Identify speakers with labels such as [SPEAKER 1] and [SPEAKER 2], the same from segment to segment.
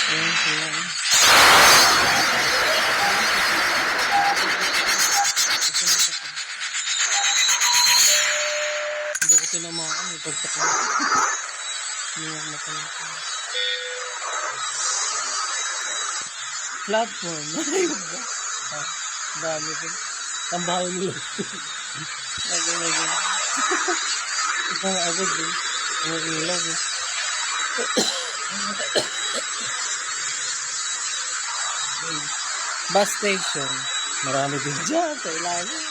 [SPEAKER 1] Ayan siya. Hindi ko tinamaan. Ipagtakan. Niyak na talaga. Platform. Ayun ba? Dami din. Ang bahay nila. Lagi. Ito nga agad eh. Ang ilaw eh. Bus station. Marami din dyan sa ilalim.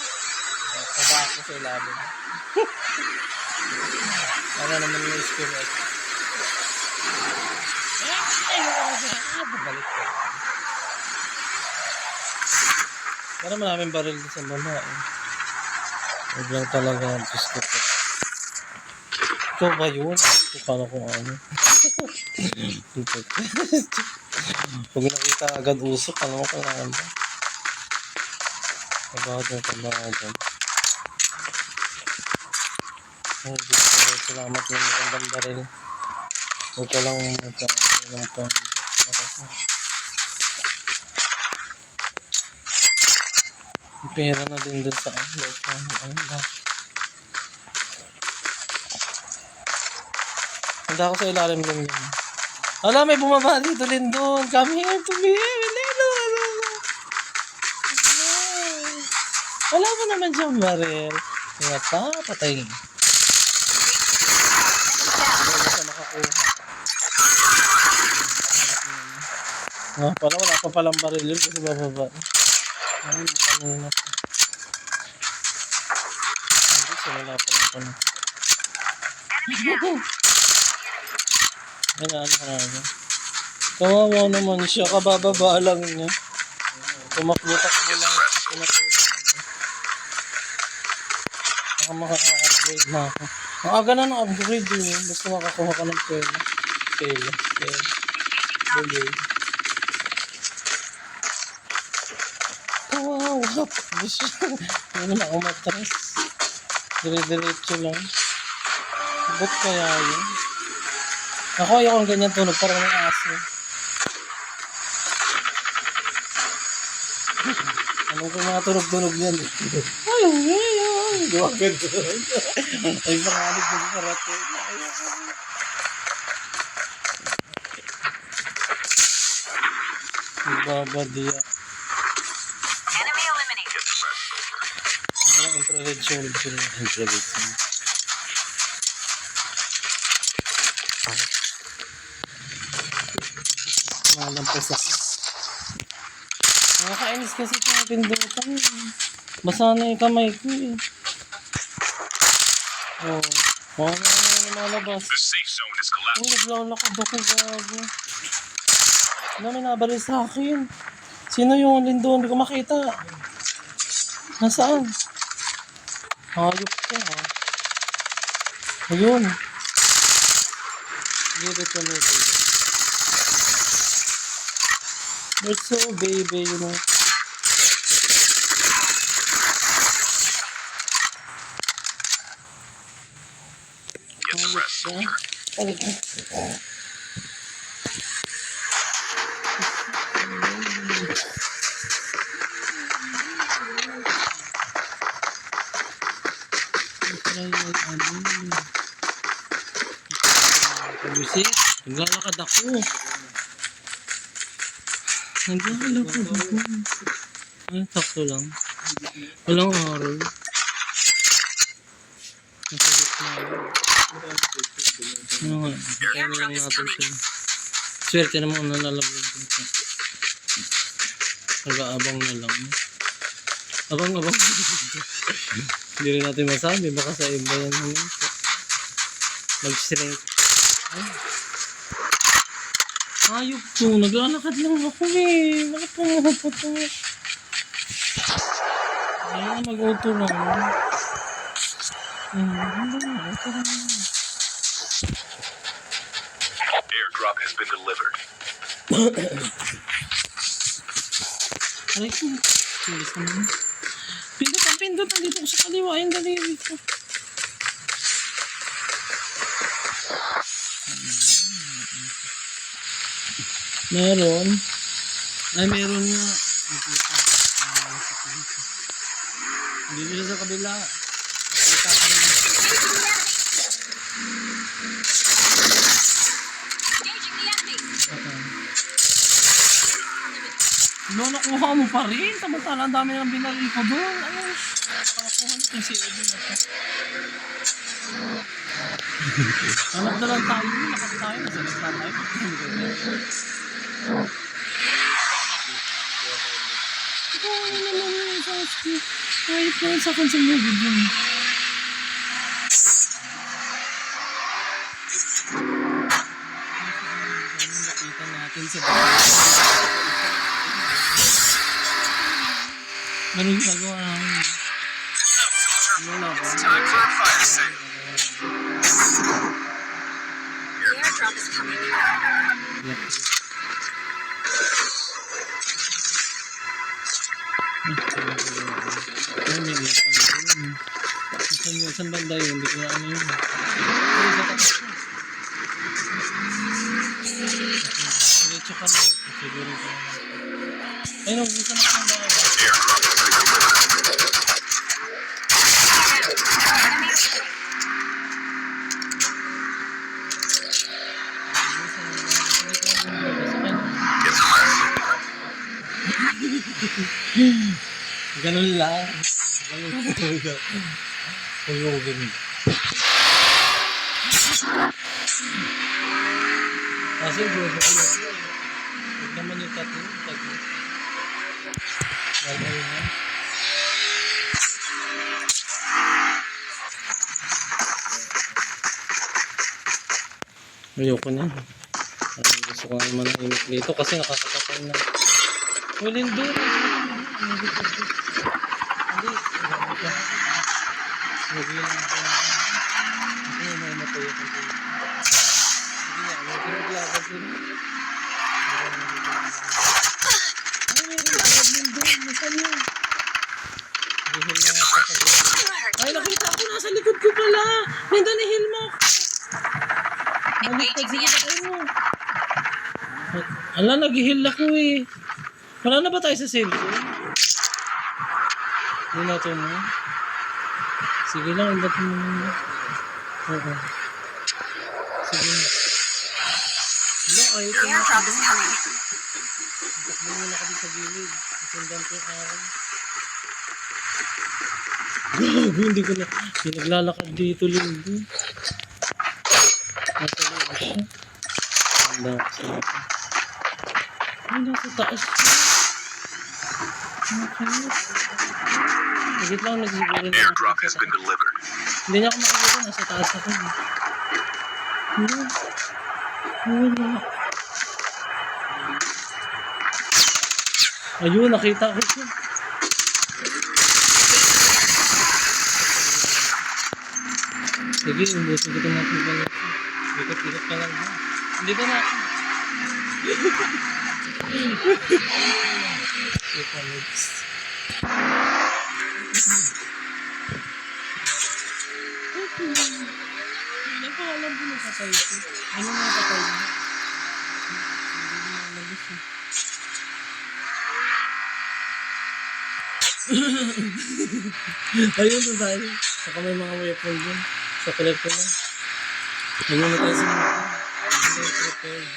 [SPEAKER 1] Tabako sa ilalim. Para naman yung school at babalik ko. Para maraming baril din sa baba eh. Huwag lang talaga ang pisko ko. Ito ba yun? Ito pala kung ano. Pag nakita agad usok, ano ko kailangan ba? Trabaho dyan. Ay, salamat yung magandang baril. Huwag ka lang magkakaroon ng pang. Pera na din dun sa ano. Handa ako sa ilalim lang yun. Wala, may bumaba dito din doon. Come here to me. Wala mo naman dyan, baril. Kaya patay. Hindi na siya makakuha. Pala, wala pa palang baril yun kasi bababa. Ay, kanina pa. Hindi siya, wala pa lang pa na. Ano. Kawawa naman siya, kabababa lang niya. Tumakbo-takbo lang siya, pinatulog. Baka makaka-upgrade na ako. Ang aga na na-upgrade yun, basta makakuha ka ng pera. Bulay. Kawawa, pakbo siya. Hindi na umatras. Dire-diretso lang. Ba't kaya yun? Ako ayokong ganyan tunog, parang may aso. Anong kung mga tunog-tunog yan eh. Ay. Duwagan doon. Ay, pangalig doon sa rato. Nagbabadiya.
[SPEAKER 2] Enemy eliminated.
[SPEAKER 1] Ano infrared soldier? Infrared soldier. Malampas ako. Nakakainis kasi itong pindutan. Basa na yung kamay ko eh. Paano na lumalabas?
[SPEAKER 2] The safe zone is collapsed.
[SPEAKER 1] Naglalakad ako gago. Ano may nabaril sa akin? Sino yung lindo? Hindi ko makita. Nasaan? Hayop ka ha. Ayun. Give it to me baby. That's so baby, you know.
[SPEAKER 2] Get the rest, soldier.
[SPEAKER 1] Kabisi, naglalakad ako. Ay, sakto lang. Walang araw. Nasagot na ako. Ano nga, kaya lang natin sila. Swerte naman ang nalalaglag dito. Nag-aabang na lang. Abang-abang. Hindi rin natin masabi, baka sa iba yan naman. Mag-shrink. Ayop to, naglalakad lang ako eh. Bakit pumuha to? Ayan, mag-auto lang. Auto lang.
[SPEAKER 2] Airdrop has been delivered.
[SPEAKER 1] Aray ko. Bilis naman. Pindot. Nandito ko sa kaliwa. Ayun, daliri ko. Meron. Ay, meron nga. Nakita. Dito siya sa kabila. Nakita ka naman. No, nakuha mo pa rin. Samantala, ang dami ng binaril ko doon. Ano? Pakakuha natin si Eddie na to. Alam na lang tayo. Lakas tayo. Masalit na tayo. Ano naman yung Sasuke? Kahit na sa akin sa lubid yun. Nakita natin sa anong ginagawa namin? Wala ba?
[SPEAKER 2] Time for a fire sale.
[SPEAKER 3] The airdrop is coming.
[SPEAKER 1] Yep. Ay, may ipal yun. Saan banda yun? Hindi ko na ano yun. Ay, sa taas ko. Diretso ka na. Siguro ka na. Ay, nabusan na kang bahay.
[SPEAKER 2] Airdrop has been delivered. Get some rest.
[SPEAKER 1] Ganun lang. Ganun lang. Hulogin. Kasi bro, huwag naman yung tattoo. Gagawin na. Ayoko na. Gusto ko naman ng imik dito kasi nakakatapay na. Willing doon. Hindi. Huwag yun ang hindi may matuyo ko dito. Sige nga, huwag yun naglagad dito. Ay, may naglagad din doon. Masan yun? Dihil na ako sa dito. Ay, nakita ko nasa likod ko pala. Nandun ni Hilmok. Baliktad sige pa kayo mo. Ala, nag-heal ako eh. Wala na ba tayo sa cellphone? Hindi na ito mo. Sige lang, indat mo muna. Oo. Sige. Wala, ayaw
[SPEAKER 3] The
[SPEAKER 1] ko na
[SPEAKER 3] airdrop is coming.
[SPEAKER 1] Takbo muna ka dito sa gilid. Isundan ko yung araw. Gago, hindi ko na. Pinaglalakad dito, Lindo. Nasa loob siya. Handa ako sa akin. Ay, nasa taas siya. Okay. Higit lang nagsiguro na.
[SPEAKER 2] Airdrop has been delivered.
[SPEAKER 1] Hindi niya ako makikita. Nasa taas ako. Wala. Wala. Ayun, nakita ko siya. Sige, umusin ko ito mga pagbalat. Ikot-ikot ka lang. Hindi ka na ako. Ipalips. Hindi ko alam kung nakatay ko. Ano nga patay mo? Hindi ko nalabas eh. Ayun na tayo. Saka may mga weapon dun. Sa collect ko lang. Ayun na tayo sa mga. Hindi ko prepare.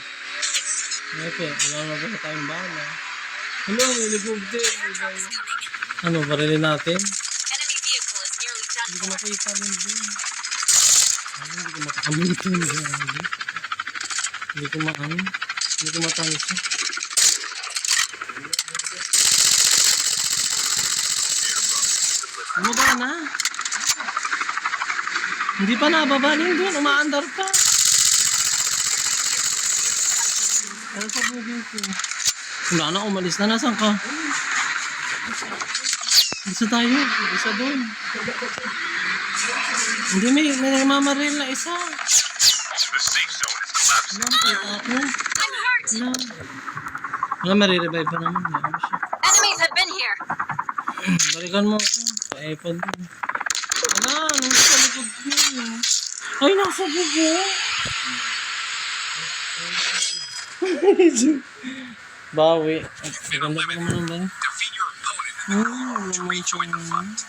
[SPEAKER 1] Okay, wala na ba tayong bala? Hello, may ligog din. Ano, barilin natin?
[SPEAKER 3] Enemy vehicle is nearly done
[SPEAKER 1] Hindi ko
[SPEAKER 3] for.
[SPEAKER 1] makita rin din. Ano, hindi ko makakamitin. Hindi ko maano. Hindi ko matangisi. Ano ba na? Hindi pa nababaling doon. Umaandar pa. Ano sa bugin ko? Wala na, umalis na. Nasaan ka? Isa tayo. Isa doon. Hindi, may mamaril na isa.
[SPEAKER 2] The safe zone is collapsing.
[SPEAKER 1] Alam ko, ako.
[SPEAKER 3] I'm hurt.
[SPEAKER 1] Wala. Wala, marirevive pa naman. Ano siya?
[SPEAKER 3] Enemies have been here.
[SPEAKER 1] Balikan mo ako. Sa iPad mo. Wala, nasa likod mo. Ay, nasa bugo. Bawi. Ganda pa naman ba?
[SPEAKER 2] Defeat your opponent in
[SPEAKER 1] Naman
[SPEAKER 2] to rejoin the fight.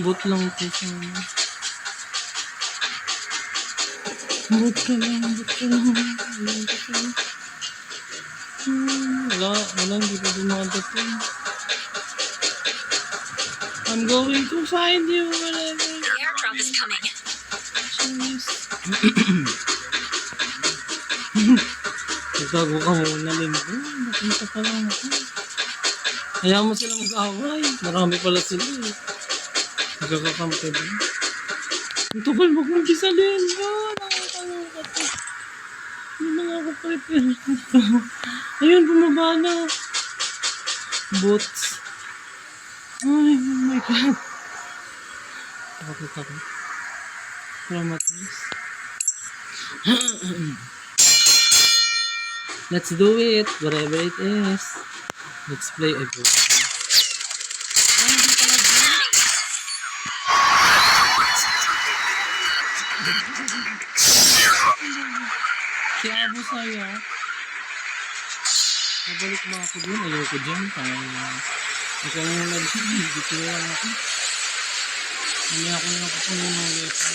[SPEAKER 1] Bot lang ito siya. Bot ka lang. Wala, hindi pa dumadating. I'm going to find you wherever.
[SPEAKER 3] The airdrop is coming.
[SPEAKER 1] Nagtago ka muna, Linggo. Napunta pa lang ako. Hayaan mo sila mag-away. Marami pala sila eh. Nagkakakampi ba? Ang tugal mo kung bisa, Linggo. Nakakaloka to. Hindi na nga ako prepare. Ayun, bumaba na. Bots. Ay, oh my God. Takot. Traumatized. Let's do it, whatever it is. Let's play a book. Si Abo saya. Nabalik ba ako dun? Ayoko dyan. Ikaw na yung nag-sing. Dito na lang ako. Hindi ako na nakukunin ng weapon.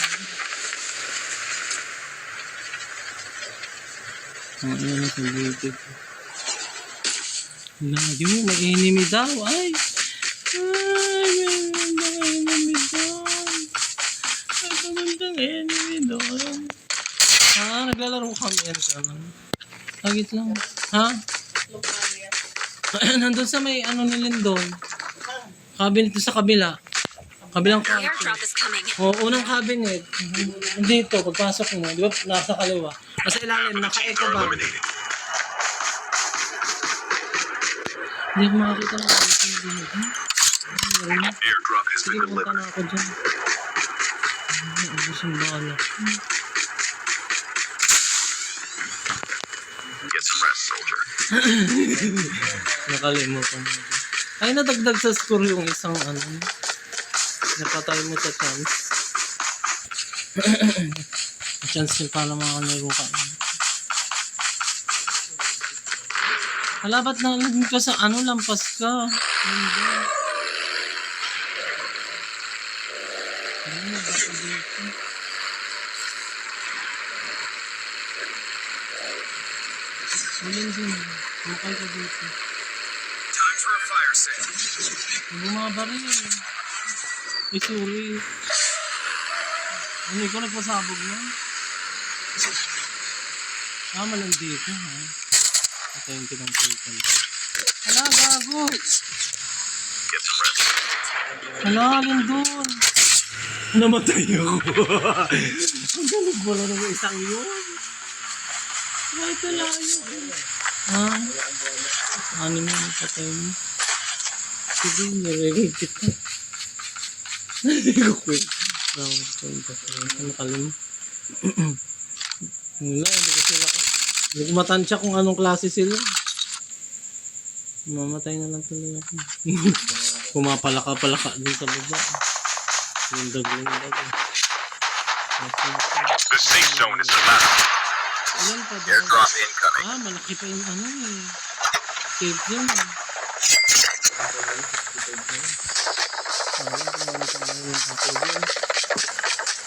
[SPEAKER 1] Ang ina na sa bukid. Lagi mo, may enemy daw. Ay, may enemy daw. Ay, pamandang enemy doon. Naglalaro kami yan ka lang. Lagit lang. Ha? Nandun sa may ano nilin doon. Cabinet sa kabila. Kabilang
[SPEAKER 3] The
[SPEAKER 1] kwarto.
[SPEAKER 3] airdrop is coming.
[SPEAKER 1] Unang cabinet. Dito, pagpasok mo. Di ba? Nasa kaliwa. Nasa ilalim, naka-echo ba?
[SPEAKER 2] Eliminated.
[SPEAKER 1] Hindi ako makakita ng cabinet dito.
[SPEAKER 2] Airdrop has
[SPEAKER 1] Sige,
[SPEAKER 2] been
[SPEAKER 1] punta
[SPEAKER 2] delivered.
[SPEAKER 1] na ako dyan. Ubus yung bala.
[SPEAKER 2] Get some rest, soldier.
[SPEAKER 1] Nakalimutan mo. Ay, nadagdag sa score yung isang ano. Napatay mo sa chance. Chance yun para makalaro ka. Hala, ba't nalagin ka sa ano? Lampas ka. Hindi. Ano, ba't dito? Walin din. Mukay ka dito.
[SPEAKER 2] Time for a fire sale.
[SPEAKER 1] Bumabaril. Ay, sorry. Ano, ikaw nagpasabog na? Malang dito, ha? Patayin ko ng people. Hala, gago!
[SPEAKER 2] Get some rest.
[SPEAKER 1] Hala, lindon! Namatay ako. Ang dalig wala na isang yun. Ay, talayo. Ha? Ano mo yung patay mo? Sige, narinig kita. Hindi ko quit. Ano kalim? Wala, hindi ko sila. Hindi ko matansya kung anong klase sila. Mamatay na lang tuloy ako. Pumapalaka-palaka din sa baba. Lindag.
[SPEAKER 2] The safe zone is collapsed.
[SPEAKER 1] Ayan pa daw.
[SPEAKER 2] Airdrop incoming.
[SPEAKER 1] Malaki pa yung ano eh. Cave yun.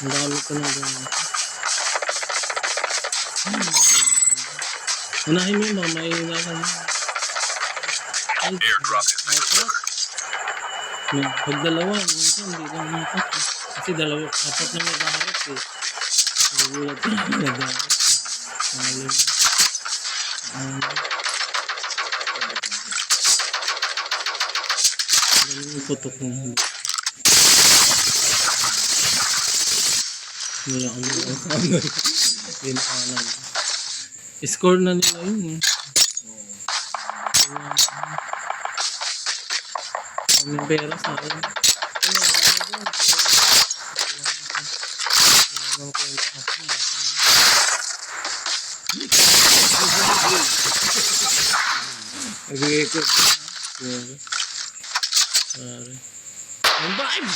[SPEAKER 1] Ang dami ko ng gano'n. Unahin mo ba? May ilakan mo.
[SPEAKER 2] Airdrop has been delivered.
[SPEAKER 1] Pag dalawa, minsan hindi lang nakat eh. Kasi dalawa, apat na nag-aharap eh. Nagulat ko na nag-aharap. Ganun yung putok mo. Wala ang mga kanan. Pinakanan. Score na nila yun eh. Kaming pera sa akin. Nagbigay ko. Pare. Ang vibe!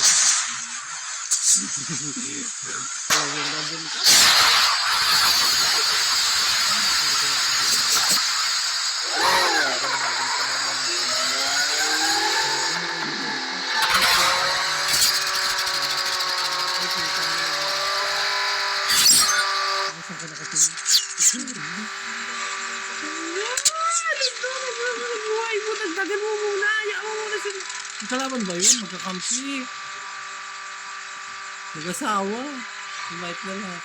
[SPEAKER 1] tagal mo muna. Hayaan mo muna sila. Magkalaban ba yun? Magkakampi. Mag-asawa. Invite na lahat.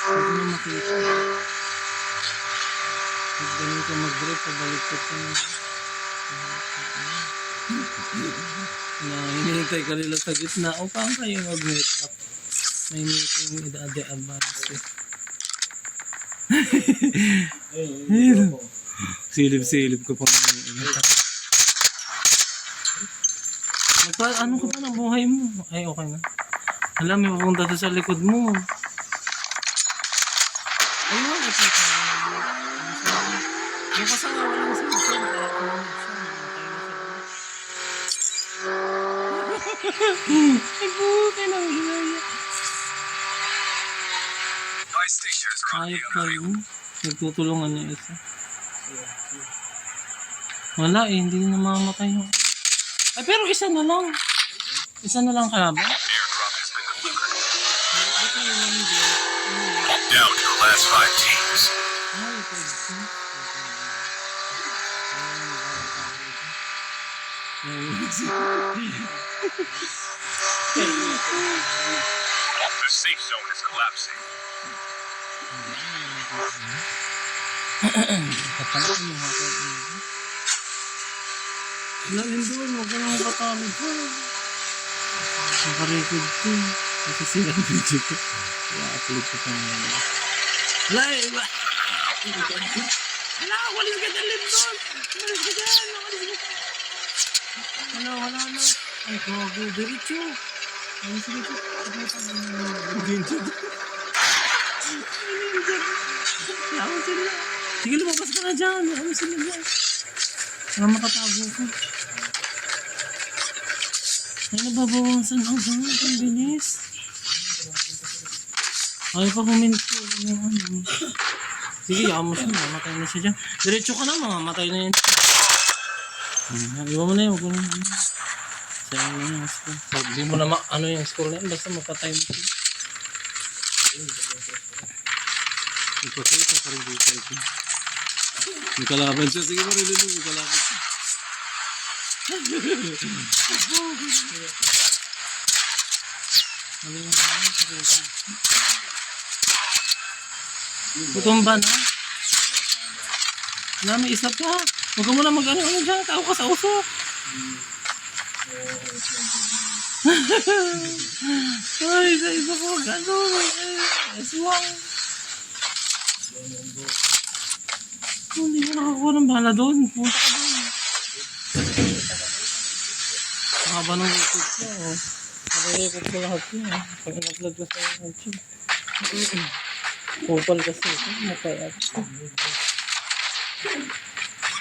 [SPEAKER 1] Huwag na makita. Huwag ganun ka mag-drive. Pabaliktad ka na. Na hinihintay ka nila sa gitna. O paano kayo mag-meet up? May meeting ide advance. Silip-silip ko pang ano ka ba ng buhay mo? Ay, okay na. Alam, may papunta doon sa likod mo. Ayun, nakita. Yung kasama walang cellphone. Kaya tumawag siya. Ay, buti na.
[SPEAKER 2] Buy stations are on the
[SPEAKER 1] Ayop
[SPEAKER 2] other
[SPEAKER 1] ka
[SPEAKER 2] field.
[SPEAKER 1] yun. Nagtutulungan niya isa. Wala eh, hindi na mamamatay yung... Ay, pero isa na lang. Isa na lang kaya ba?
[SPEAKER 2] Airdrop has been delivered. Down to the last 5 teams.
[SPEAKER 1] Ay, pwede.
[SPEAKER 2] The safe zone is collapsing.
[SPEAKER 1] Kapalit mo ako. Lalim doon, huwag ka nang katamid ko. Nakarecord ko. Kasi sila ang video ko. I-upload ko pa naman. Live! Hala, walis ka dalim doon! Walis ka dyan! Walis ka dyan! Wala na. Ay, gago, diretso! Ay, sige, yaman sila. Sige, lumabas ka na dyan. Yaman sila dyan. Para makatago ko. Ay, nababawasan ang ganun. Ang bilis. Ay, pa huminto. Sige, yaman mo siya. Mamatay na siya dyan. Diretso ka na, mamamatay na yan. Iwan mo na yun. Huwag mo na yun. Sayang na yung score. Hindi mo na ano yung score na yun. Basta mapatay mo siya. Ipakita ka rin dito. May kalaban siya. Sige mo rin dito. May kalaban siya. Ano yung ano sa record? Butumba na. Wala, may isa pa. Huwag ka muna mag-ano dyan. Tao ka sa usok. Ay, sa isa ko mag-ano. Aswang. Hindi mo nakakuha ng bala doon. Punta ka doon. Haba ng record ko. Naka-record ko lahat yun. Pag in-upload ko sa YouTube. Kupal kasi ito. Nakayat ko.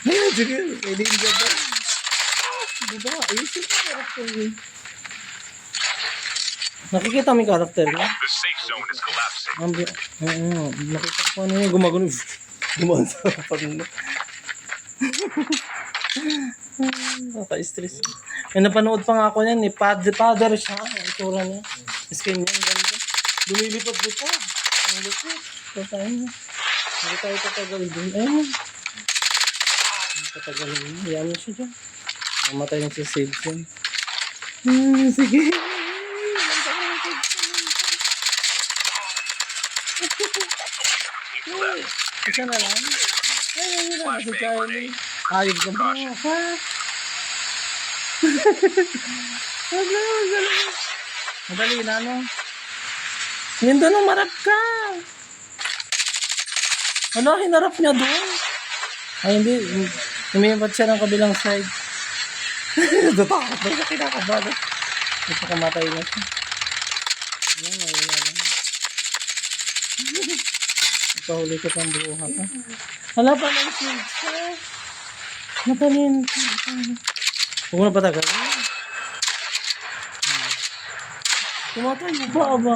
[SPEAKER 1] Ayun, sige. Pwede yung gaba. Diba? Ayusin ko karakter yun. Nakikita mo yung karakter niya?
[SPEAKER 2] The safe zone is collapsing.
[SPEAKER 1] Nakita ko ano yung gumagano. Gumawa sa harapan mo. Kaka-stress. May napanood pa nga ako niyan eh. Father siya. Ang itsura niya. Skin niya. Ang ganda. Lumilipad-lipad. Ang lupit. Tatayin niya. Hindi tayo tatagalin din. Ayun. Tatagalin niya. Yan niya siya dyan. Mamatay na siya save siya. Sige. Isa na lang. Ay, yun na. Kasi Charlie. Ayun ka ba? Ha? Madali na, no? Nandun ang marap ka. Ano, hinarap niya doon? Ay, hindi. Lumipat siya ng kabilang side. Natakot na siya, kinakabalan. Ito kamatay na siya. Ayan, ayun na lang. Ipahuli ko pang buha ka. Wala pa ng shield siya. Napanin. Huwag mo na patagal. Tumatay mo ba, aba?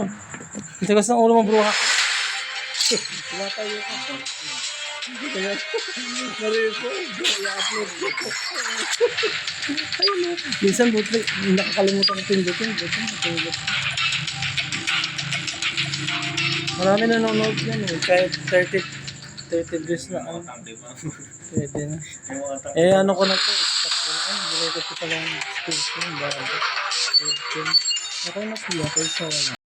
[SPEAKER 1] Ang tagas ng ulo mo, bruha. Tumatay mo ka. Kaya, na-record. I-upload ko. Ayun mo. Minsan, bootleg. Nakakalimutan ko pindutin. Marami nanonood yan eh. Kahit 30 30 views na. Pwede na. Eh, ano ko na to? Stop ko na. Ay, related ko pala yung skills ko. Bago. Okay na pala. Kaysa